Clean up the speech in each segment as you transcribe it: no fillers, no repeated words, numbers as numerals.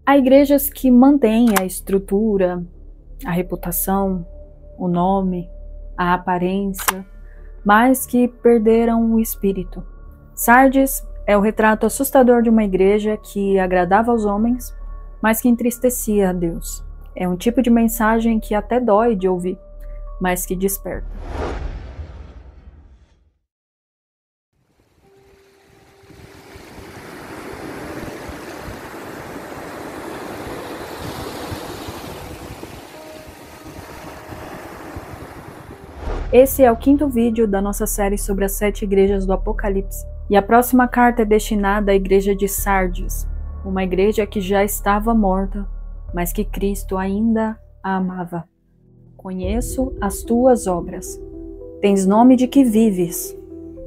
Há igrejas que mantêm a estrutura, a reputação, o nome, a aparência, mas que perderam o espírito. Sardes é o retrato assustador de uma igreja que agradava aos homens, mas que entristecia a Deus. É um tipo de mensagem que até dói de ouvir, mas que desperta. Esse é o 5º vídeo da nossa série sobre as 7 igrejas do Apocalipse. E a próxima carta é destinada à igreja de Sardes, uma igreja que já estava morta, mas que Cristo ainda a amava. Conheço as tuas obras. Tens nome de que vives,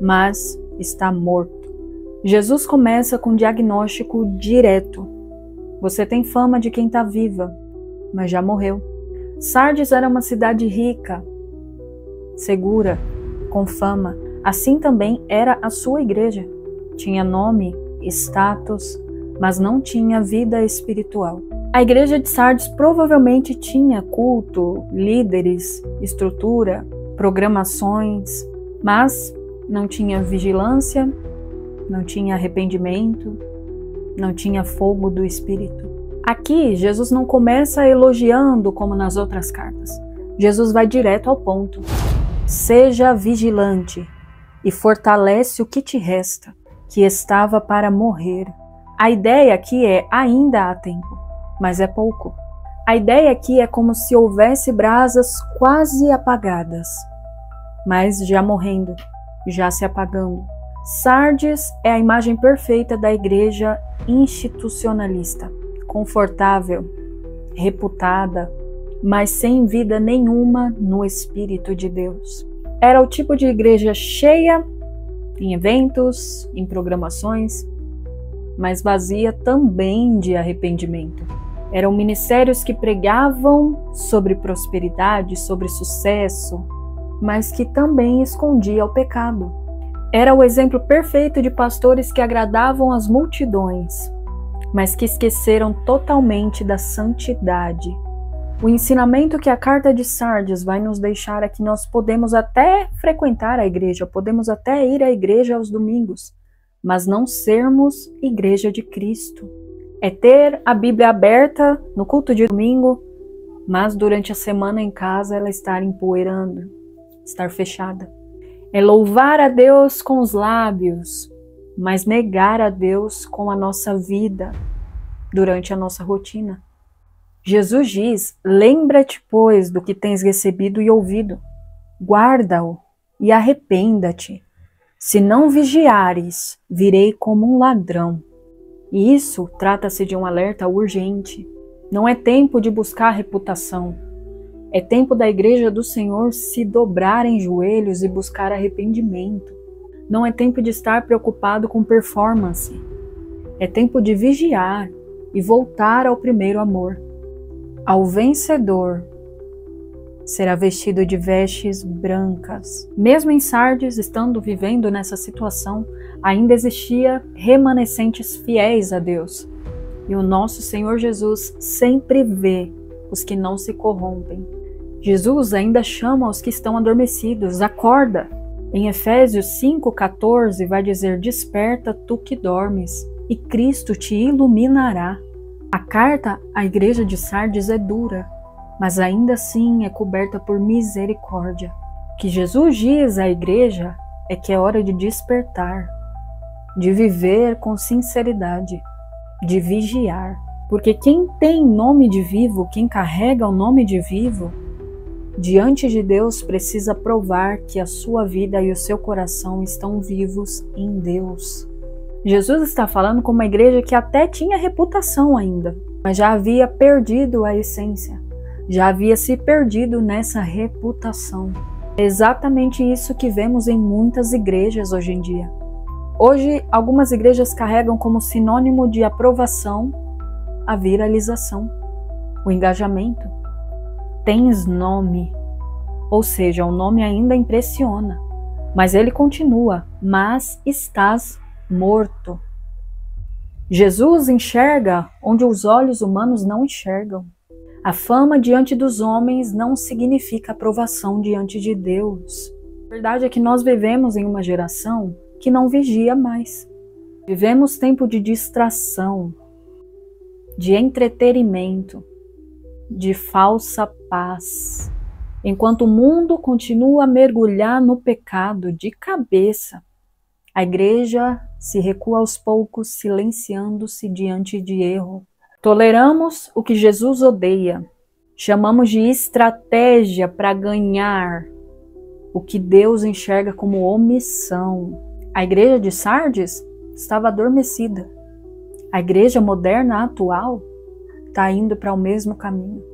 mas está morto. Jesus começa com um diagnóstico direto. Você tem fama de quem está viva, mas já morreu. Sardes era uma cidade rica, segura, com fama. Assim também era a sua igreja. Tinha nome, status, mas não tinha vida espiritual. A igreja de Sardes provavelmente tinha culto, líderes, estrutura, programações, mas não tinha vigilância, não tinha arrependimento, não tinha fogo do Espírito. Aqui, Jesus não começa elogiando como nas outras cartas. Jesus vai direto ao ponto. Seja vigilante e fortalece o que te resta, que estava para morrer. A ideia aqui é ainda há tempo, mas é pouco. A ideia aqui é como se houvesse brasas quase apagadas, mas já morrendo, já se apagando. Sardes é a imagem perfeita da igreja institucionalista, confortável, reputada, mas sem vida nenhuma no Espírito de Deus. Era o tipo de igreja cheia em eventos, em programações, mas vazia também de arrependimento. Eram ministérios que pregavam sobre prosperidade, sobre sucesso, mas que também escondia o pecado. Era o exemplo perfeito de pastores que agradavam as multidões, mas que esqueceram totalmente da santidade. O ensinamento que a carta de Sardes vai nos deixar é que nós podemos até frequentar a igreja, podemos até ir à igreja aos domingos, mas não sermos igreja de Cristo. É ter a Bíblia aberta no culto de domingo, mas durante a semana em casa ela estar empoeirando, estar fechada. É louvar a Deus com os lábios, mas negar a Deus com a nossa vida durante a nossa rotina. Jesus diz: lembra-te, pois, do que tens recebido e ouvido, guarda-o e arrependa-te. Se não vigiares, virei como um ladrão. E isso trata-se de um alerta urgente. Não é tempo de buscar reputação. É tempo da igreja do Senhor se dobrar em joelhos e buscar arrependimento. Não é tempo de estar preocupado com performance. É tempo de vigiar e voltar ao primeiro amor. Ao vencedor será vestido de vestes brancas. Mesmo em Sardes, estando vivendo nessa situação, ainda existia remanescentes fiéis a Deus. E o nosso Senhor Jesus sempre vê os que não se corrompem. Jesus ainda chama os que estão adormecidos: acorda! Em Efésios 5,14 vai dizer: desperta tu que dormes, e Cristo te iluminará. A carta à igreja de Sardes é dura, mas ainda assim é coberta por misericórdia. O que Jesus diz à igreja é que é hora de despertar, de viver com sinceridade, de vigiar. Porque quem tem nome de vivo, quem carrega o nome de vivo, diante de Deus precisa provar que a sua vida e o seu coração estão vivos em Deus. Jesus está falando com uma igreja que até tinha reputação ainda, mas já havia perdido a essência, já havia se perdido nessa reputação. É exatamente isso que vemos em muitas igrejas hoje em dia. Hoje, algumas igrejas carregam como sinônimo de aprovação a viralização, o engajamento. Tens nome, ou seja, o nome ainda impressiona, mas ele continua: mas estás morto. Jesus enxerga onde os olhos humanos não enxergam. A fama diante dos homens não significa aprovação diante de Deus. A verdade é que nós vivemos em uma geração que não vigia mais. Vivemos tempo de distração, de entretenimento, de falsa paz. Enquanto o mundo continua a mergulhar no pecado de cabeça, a igreja se recua aos poucos, silenciando-se diante de erro. Toleramos o que Jesus odeia. Chamamos de estratégia para ganhar o que Deus enxerga como omissão. A igreja de Sardes estava adormecida. A igreja moderna atual está indo para o mesmo caminho.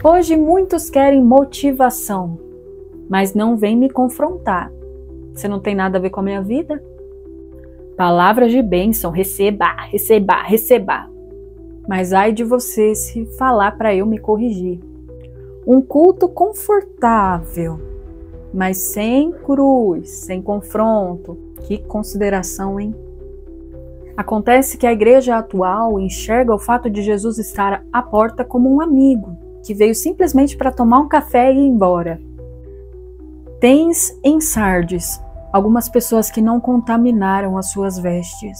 Hoje muitos querem motivação, mas não vêm me confrontar. Você não tem nada a ver com a minha vida? Palavras de bênção, receba, receba, receba. Mas ai de você se falar para eu me corrigir. Um culto confortável, mas sem cruz, sem confronto. Que consideração, hein? Acontece que a igreja atual enxerga o fato de Jesus estar à porta como um amigo, que veio simplesmente para tomar um café e ir embora. Tens em Sardes algumas pessoas que não contaminaram as suas vestes.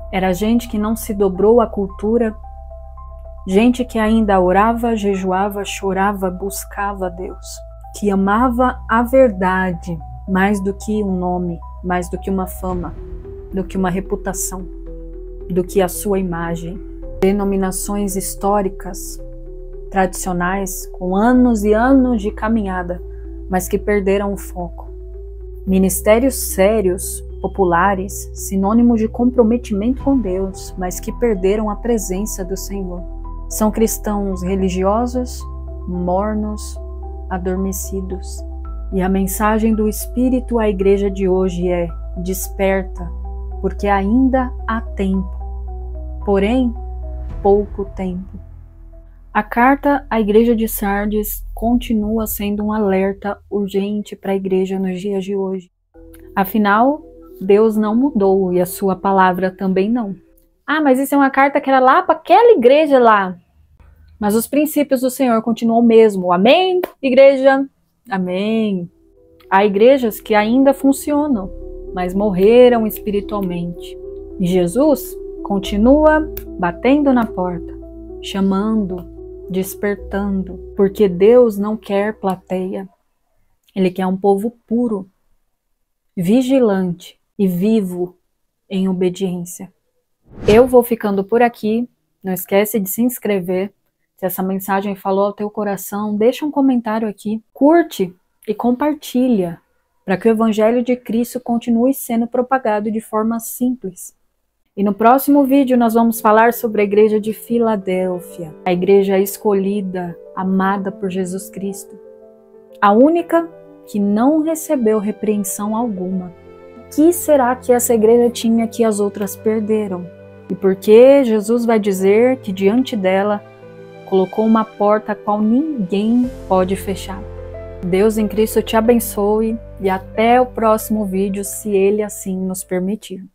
Era gente que não se dobrou à cultura, gente que ainda orava, jejuava, chorava, buscava Deus, que amava a verdade mais do que um nome, mais do que uma fama, do que uma reputação, do que a sua imagem. Denominações históricas, tradicionais, com anos e anos de caminhada, mas que perderam o foco. Ministérios sérios, populares, sinônimos de comprometimento com Deus, mas que perderam a presença do Senhor. São cristãos religiosos, mornos, adormecidos. E a mensagem do Espírito à igreja de hoje é: desperta, porque ainda há tempo. Porém, pouco tempo. A carta à igreja de Sardes continua sendo um alerta urgente para a igreja nos dias de hoje. Afinal, Deus não mudou e a sua palavra também não. Ah, mas isso é uma carta que era lá para aquela igreja lá. Mas os princípios do Senhor continuam o mesmo. Amém, igreja? Amém. Há igrejas que ainda funcionam, mas morreram espiritualmente. E Jesus continua batendo na porta, chamando, despertando, porque Deus não quer plateia. Ele quer um povo puro, vigilante e vivo em obediência. Eu vou ficando por aqui. Não esquece de se inscrever. Se essa mensagem falou ao teu coração, deixa um comentário aqui, curte e compartilha, para que o Evangelho de Cristo continue sendo propagado de forma simples. E no próximo vídeo nós vamos falar sobre a igreja de Filadélfia, a igreja escolhida, amada por Jesus Cristo, a única que não recebeu repreensão alguma. O que será que essa igreja tinha que as outras perderam? E por que Jesus vai dizer que diante dela colocou uma porta a qual ninguém pode fechar? Deus em Cristo te abençoe e até o próximo vídeo, se Ele assim nos permitir.